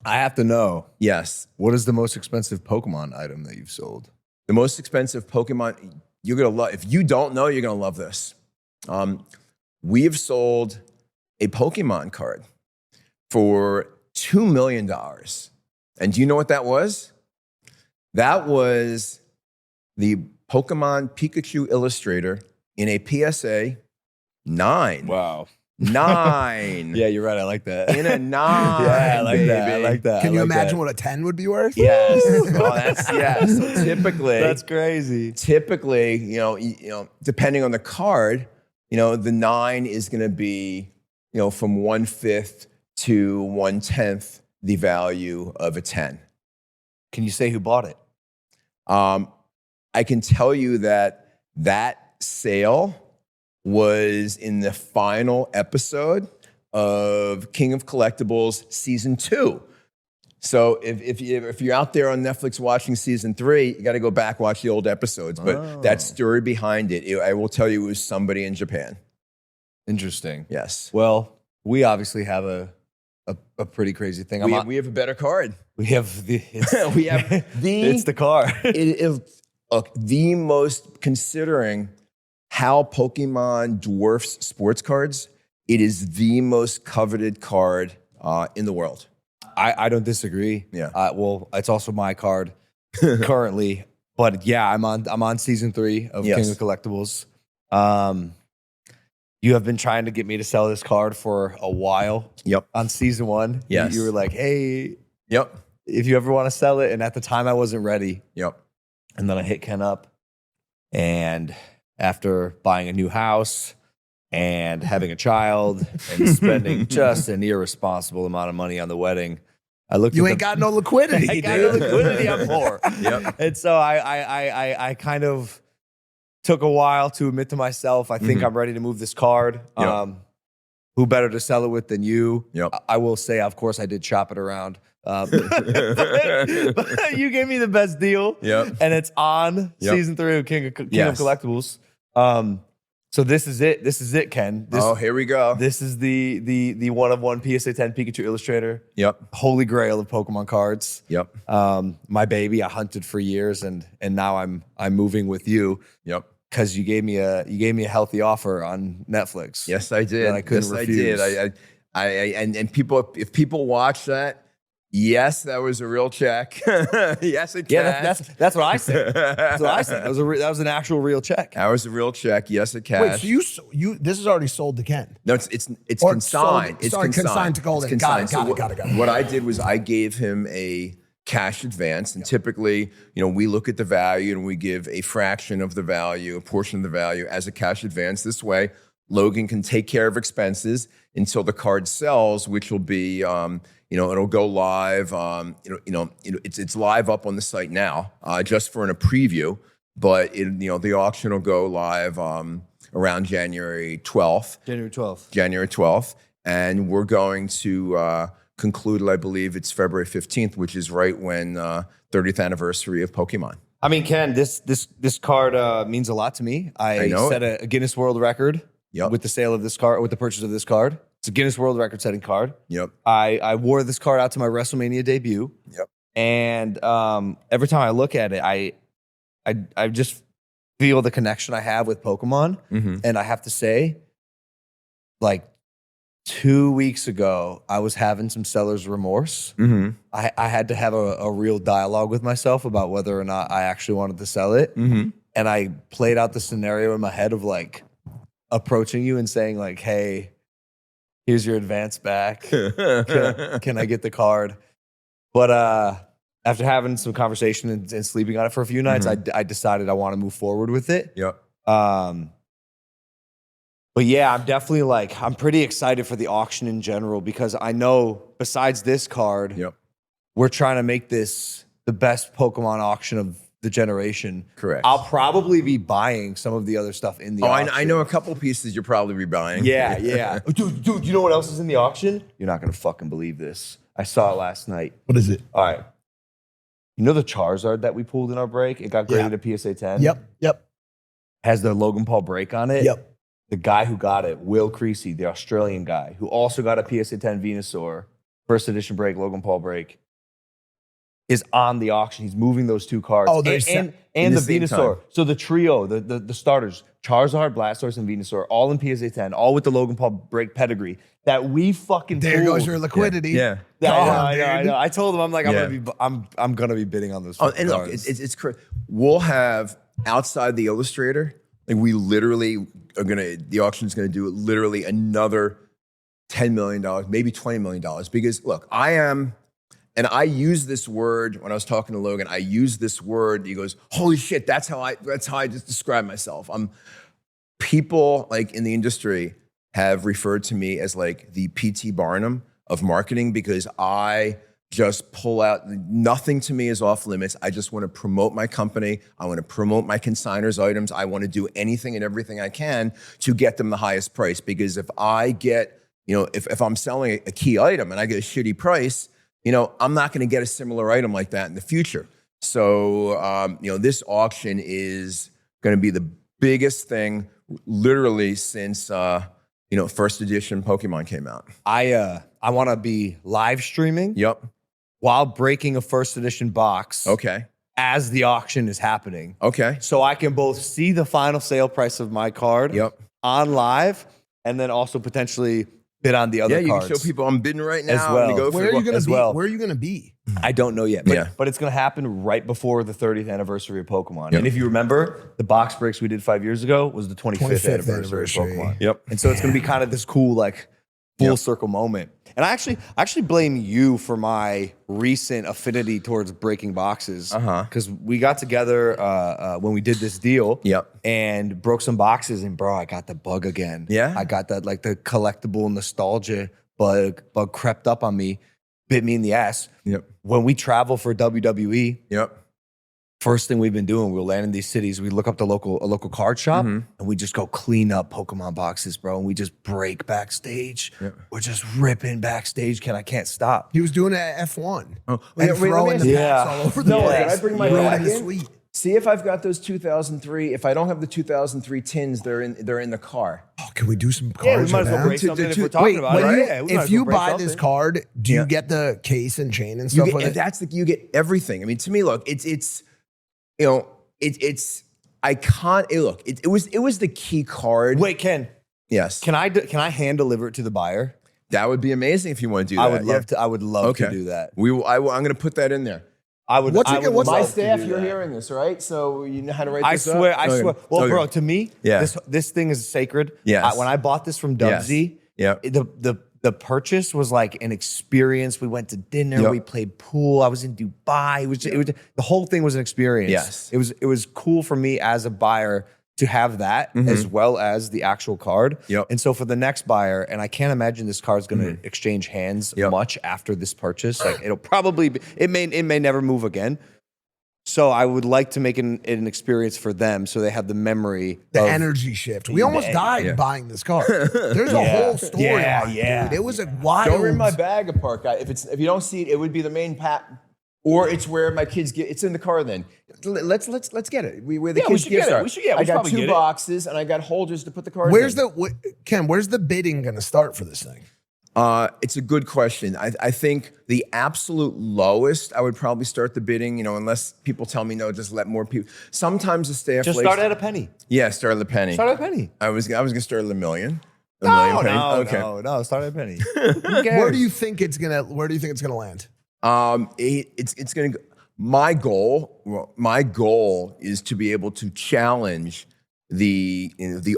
I have to know. Yes. What is the most expensive Pokemon item that you've sold? The most expensive Pokemon, you're going to love. If you don't know, you're going to love this. We have sold a Pokemon card for $2 million. And do you know what that was? That was the Pokemon Pikachu illustrator in a PSA 9. Wow. 9. Yeah, you're right. I like that. In a 9. Yeah, I like baby. that. I like that. Can I you like imagine that. what a 10 would be worth? Yes. Well, that's yes. So typically, That's crazy. typically, depending on the card, the 9 is going to be, from 1/5 to 1/10 the value of a 10. Can you say who bought it? I can tell you that sale was in the final episode of King of Collectibles Season 2. So if you're out there on Netflix watching Season 3, you got to go back, watch the old episodes. But that story behind it, I will tell you, it was somebody in Japan. Interesting. Yes. Well, we obviously have a pretty crazy thing. We have a better card. We have the We have the it's the car. It is the most, considering how Pokemon dwarfs sports cards, it is the most coveted card in the world. I don't disagree. Yeah. Well, it's also my card currently, but yeah, I'm on season 3 of Yes. King of Collectibles. You have been trying to get me to sell this card for a while. Yep. On season 1, Yes. you were like, "Hey, Yep. if you ever want to sell it," and at the time I wasn't ready. Yep. And then I hit Ken up, and after buying a new house and having a child and spending just an irresponsible amount of money on the wedding, I looked. You at ain't got no liquidity. I got no liquidity. I'm poor. Yep. And so I kind of took a while to admit to myself, I think I'm ready to move this card. Yep. Who better to sell it with than you? Yep. I will say, of course, I did shop it around. But you gave me the best deal. Yep. And it's on Yep. season 3 of King of Yes. Collectibles. So this is it. This is it, Ken. Here we go. This is the one-of-one PSA 10 Pikachu illustrator. Yep. Holy grail of Pokemon cards. Yep. My baby, I hunted for years, and now I'm moving with you. Yep. Because you gave me a healthy offer on Netflix. Yes, I did. That I couldn't refuse. I did. And people, if people watch that, yes, that was a real check. Yes, it Yeah, cashed. that's what I said. That's what I said. That was an actual real check. That was a real check. Yes, it Wait, cashed. so you this is already sold to Ken. No, it's Or consigned. sold- It's sorry, consigned. consigned to Goldin. It's Got it, consigned. got it. What I did was I gave him a cash advance, and typically, we look at the value and we give a fraction of the value, a portion of the value as a cash advance. This way, Logan can take care of expenses until the card sells, which will be, it'll go live. It's live up on the site now, just for a preview. But the auction will go live around January 12th. January 12th. And we're going to conclude, I believe it's February 15th, which is right when 30th anniversary of Pokemon. I mean, Ken, this card means a lot to me. I know set a Guinness World Record with the sale of this card, with the purchase of this card. It's a Guinness World Record setting card. Yep. I wore this card out to my WrestleMania debut. Yep. And every time I look at it, I just feel the connection I have with Pokemon. Mm-hmm. And I have to say, like 2 weeks ago, I was having some seller's remorse. Mm-hmm. I had to have a real dialogue with myself about whether or not I actually wanted to sell it. Mm-hmm. And I played out the scenario in my head of like approaching you and saying like, "Hey, here's your advance back. Can I get the card?" But after having some conversation and sleeping on it for a few nights, I decided I want to move forward with it. Yep. But yeah, I'm pretty excited for the auction in general because I know besides this card, Yep. we're trying to make this the best Pokemon auction of the generation. Correct. I'll probably be buying some of the other stuff in the auction. I know a couple pieces you'll probably be buying. Yeah, yeah. Dude, you know what else is in the auction? You're not going to fucking believe this. I saw it last night. What is it? All right. You know the Charizard that we pulled in our break? It got graded a PSA 10? Yep. Has the Logan Paul break on it? Yep. The guy who got it, Will Creasy, the Australian guy, who also got a PSA 10 Venusaur, first edition break, Logan Paul break, is on the auction. He's moving those 2 cards. Oh, and the the same Venusaur. time. So the trio, the starters, Charizard, Blastoise, and Venusaur, all in PSA 10, all with the Logan Paul break pedigree that we fucking There pulled. goes your liquidity. Yeah. Yeah, Come on, I dude. know. I told him, I'm like, Yeah. I'm gonna be bidding on those. Oh, fucking and look, cards. it's crazy. We'll have outside the illustrator, like we literally are the auction's gonna do literally another $10 million, maybe $20 million. Because look, and I use this word when I was talking to Logan. I use this word. He goes, "Holy shit!" That's how I just describe myself. People like in the industry have referred to me as like the P.T. Barnum of marketing because I just pull out. Nothing to me is off limits. I just want to promote my company. I want to promote my consigners items. I want to do anything and everything I can to get them the highest price. Because if I get, if I'm selling a key item and I get a shitty price, I'm not going to get a similar item like that in the future. So, this auction is going to be the biggest thing literally since, first edition Pokemon came out. I want to be live streaming Yep. while breaking a first edition box Okay. as the auction is happening. Okay. So I can both see the final sale price of my card Yep. on live and then also potentially bid on the other Yeah, you cards. can show people I'm bidding right now. As well. And they go Where are you gonna as be? well. Where are you gonna be? I don't know yet, but, Yeah. but it's going to happen right before the 30th anniversary of Pokemon. Yep. And if you remember, the box breaks we did 5 years ago was the 25th 25th anniversary of Pokemon. Yep. And so it's going to be kind of this cool, like, full Yep. circle moment. And I actually blame you for my recent affinity towards breaking boxes. Because we got together when we did this deal. Yep. And broke some boxes, and bro, I got the bug again. Yeah? I got that, like, the collectible nostalgia bug crept up on me, bit me in the ass. Yep. When we travel for WWE, Yep. first thing we've been doing, we'll land in these cities. We look up a local card shop, and we just go clean up Pokemon boxes, bro. And we just break backstage. Yep. We're just ripping backstage. I can't stop. He was doing it at F1 Oh, and wait, let me throwing ask the you- packs Yeah. all over the No, place. did I bring my ruining bag the in? suite. See if I've got those 2003. If I don't have the 2003 tins, they're in the car. Oh, can we do some cards? Yeah, we might as right well now? break something if to- we're talking Wait, about when it. you, Yeah, we might as if well you break buy this something. card, do you Yeah. get the case and chain and You stuff get, with it? that's you get everything. I mean, to me, look, it's I can't look. It was the key card. Wait, Ken, Yes, can I hand deliver it to the buyer? that would be amazing if you want to do that. I would yeah. love to. I would love Okay. to do that. I'm going to put that in there. I would. What's I it- would what's love My to staff, do you're that. hearing this, right? So you know how to write I this swear, up? I Okay. swear. Well, Okay. bro, to me, Yeah. this thing is sacred. Yes. When I bought this from Dubsy, Yep. the purchase was like an experience. We went to dinner, Yep. we played pool. I was in Dubai. It was the whole thing was an experience. Yes. It was cool for me as a buyer to have that as well as the actual card. Yep. And so for the next buyer, and I can't imagine this card's going to exchange hands Yep. much after this purchase. Like it'll probably be, it may never move again. So I would like to make an experience for them so they have the memory. The of, energy shift. We almost died Yeah. buying this car. There's a whole story. Yeah, behind it, yeah. dude. It was a wild. Don't rip my bag apart, guy. If you don't see it, it would be the main pat, or it's where my kids get. It's in the car. Then let's get it. Where the Yeah, we kids should gifts get it. are. We should- yeah, we I should got probably 2 get it. boxes and I got holders to put the cards. Where's in. Ken? Where's the bidding going to start for this thing? It's a good question. I think the absolute lowest, I would probably start the bidding. Unless people tell me no, just let more people. Sometimes the staff Just likes- start at a penny. Yeah, start at the penny. Start at a penny. I was gonna start at a million. A million penny. Okay. No. Start at a penny. Where do you think it's gonna land? It's gonna. My goal is to be able to challenge the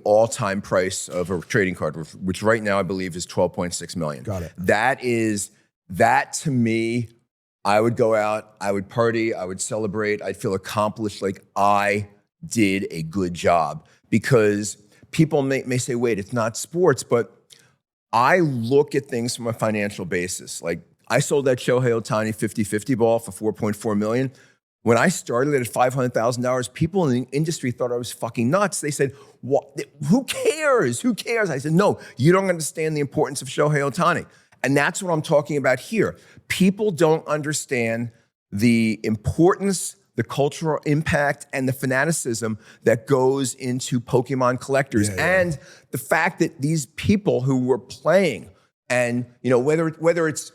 all-time price of a trading card, which right now I believe is 12.6 million. Got it. That to me, I would go out, I would party, I would celebrate, I'd feel accomplished, like I did a good job. Because people may say, wait, it's not sports, but I look at things from a financial basis. Like I sold that Shohei Ohtani 50-50 ball for 4.4 million. When I started it at $500,000, people in the industry thought I was fucking nuts. They said, "What? Who cares? Who cares?" I said, "No, you don't understand the importance of Shohei Ohtani." And that's what I'm talking about here. People don't understand the importance, the cultural impact, and the fanaticism that goes into Pokemon collectors. And the fact that these people who were playing, and whether it's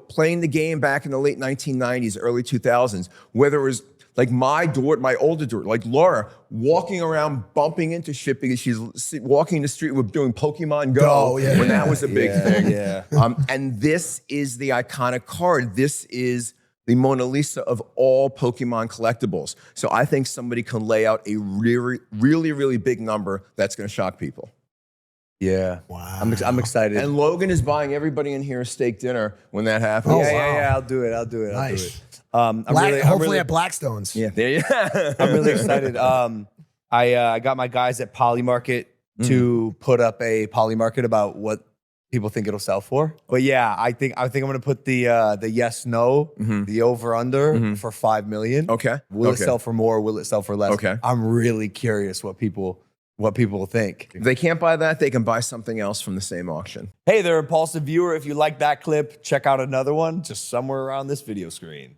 playing the game back in the late 1990s, early 2000s, whether it was like my older daughter, like Laura, walking around bumping into shit because she's walking the street with doing Pokemon Go when that was a big thing. Yeah. And this is the iconic card. This is the Mona Lisa of all Pokemon collectibles. So I think somebody can lay out a really, really, really big number that's going to shock people. Yeah. Wow. I'm excited. And Logan is buying everybody in here a steak dinner when that happens. Oh, yeah, wow. I'll do it. Nice. Hopefully at Blackstone's. Yeah, there you go. I'm really excited. I got my guys at Poly Market to put up a Poly Market about what people think it'll sell for. But yeah, I think I'm gonna put the yes no, the over under for 5 million. Okay. Will it sell for more? Will it sell for less? Okay. I'm really curious what people think. If they can't buy that, they can buy something else from the same auction. Hey there, Impulsive viewer. If you like that clip, check out another one just somewhere around this video screen.